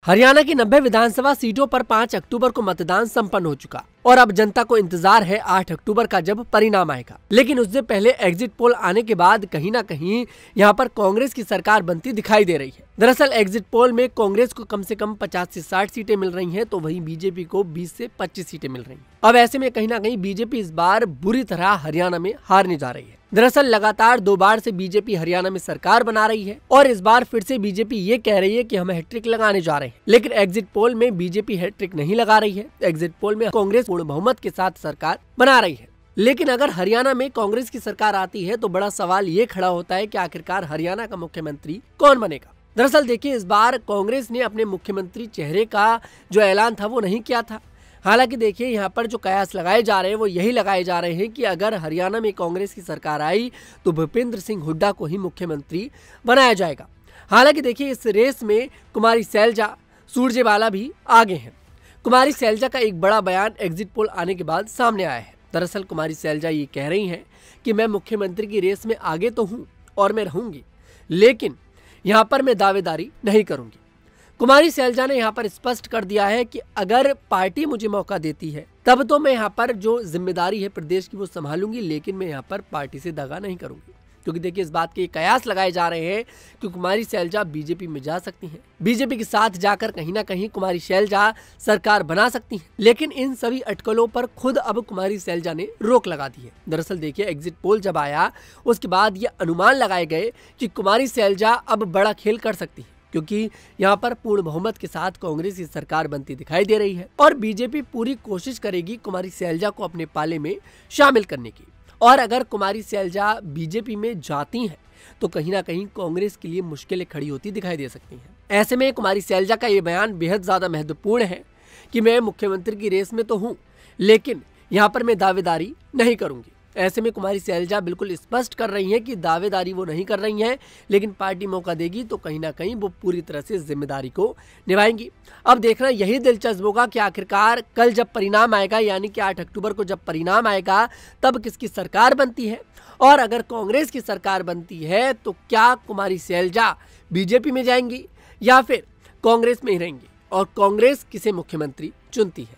हरियाणा की 90 विधानसभा सीटों पर 5 अक्टूबर को मतदान संपन्न हो चुका और अब जनता को इंतजार है 8 अक्टूबर का जब परिणाम आएगा। लेकिन उससे पहले एग्जिट पोल आने के बाद कहीं ना कहीं यहाँ पर कांग्रेस की सरकार बनती दिखाई दे रही है। दरअसल एग्जिट पोल में कांग्रेस को कम से कम 50 से 60 सीटें मिल रही हैं, तो वहीं बीजेपी को 20 से 25 सीटें मिल रही हैं। अब ऐसे में कहीं ना कहीं बीजेपी इस बार बुरी तरह हरियाणा में हारने जा रही है। दरअसल लगातार 2 बार से बीजेपी हरियाणा में सरकार बना रही है और इस बार फिर से बीजेपी ये कह रही है कि हम हैट्रिक लगाने जा रहे हैं, लेकिन एग्जिट पोल में बीजेपी हैट्रिक नहीं लगा रही है। एग्जिट पोल में कांग्रेस पूर्ण बहुमत के साथ सरकार बना रही है। लेकिन अगर हरियाणा में कांग्रेस की सरकार आती है तो बड़ा सवाल ये खड़ा होता है कि आखिरकार हरियाणा का मुख्यमंत्री कौन बनेगा। दरअसल देखिए, इस बार कांग्रेस ने अपने मुख्यमंत्री चेहरे का जो ऐलान था वो नहीं किया था। हालांकि देखिए, यहाँ पर जो कयास लगाए जा रहे हैं वो यही लगाए जा रहे हैं कि अगर हरियाणा में कांग्रेस की सरकार आई तो भूपेंद्र सिंह हुड्डा को ही मुख्यमंत्री बनाया जाएगा। हालांकि देखिए, इस रेस में कुमारी सैलजा सुरजेवाला भी आगे हैं। कुमारी सैलजा का एक बड़ा बयान एग्जिट पोल आने के बाद सामने आया है। दरअसल कुमारी सैलजा ये कह रही हैं कि मैं मुख्यमंत्री की रेस में आगे तो हूँ और मैं रहूंगी, लेकिन यहाँ पर मैं दावेदारी नहीं करूंगी। कुमारी सैलजा ने यहाँ पर स्पष्ट कर दिया है कि अगर पार्टी मुझे मौका देती है तब तो मैं यहाँ पर जो जिम्मेदारी है प्रदेश की वो संभालूंगी, लेकिन मैं यहाँ पर पार्टी से दगा नहीं करूंगी। क्योंकि देखिए, इस बात के कयास लगाए जा रहे हैं कि कुमारी सैलजा बीजेपी में जा सकती हैं, बीजेपी के साथ जाकर कहीं ना कहीं कुमारी सैलजा सरकार बना सकती हैं। लेकिन इन सभी अटकलों पर खुद अब कुमारी सैलजा ने रोक लगा दी है। दरअसल देखिए, एग्जिट पोल जब आया उसके बाद ये अनुमान लगाए गए कि कुमारी सैलजा अब बड़ा खेल कर सकती है, क्योंकि यहाँ पर पूर्ण बहुमत के साथ कांग्रेस की सरकार बनती दिखाई दे रही है और बीजेपी पूरी कोशिश करेगी कुमारी सैलजा को अपने पाले में शामिल करने की। और अगर कुमारी सैलजा बीजेपी में जाती हैं तो कहीं ना कहीं कांग्रेस के लिए मुश्किलें खड़ी होती दिखाई दे सकती हैं। ऐसे में कुमारी सैलजा का ये बयान बेहद ज्यादा महत्वपूर्ण है कि मैं मुख्यमंत्री की रेस में तो हूँ, लेकिन यहाँ पर मैं दावेदारी नहीं करूंगी। ऐसे में कुमारी सैलजा बिल्कुल स्पष्ट कर रही हैं कि दावेदारी वो नहीं कर रही हैं, लेकिन पार्टी मौका देगी तो कहीं ना कहीं वो पूरी तरह से जिम्मेदारी को निभाएंगी। अब देखना यही दिलचस्प होगा कि आखिरकार कल जब परिणाम आएगा, यानी कि 8 अक्टूबर को जब परिणाम आएगा, तब किसकी सरकार बनती है। और अगर कांग्रेस की सरकार बनती है तो क्या कुमारी सैलजा बीजेपी में जाएंगी या फिर कांग्रेस में ही रहेंगी और कांग्रेस किसे मुख्यमंत्री चुनती है।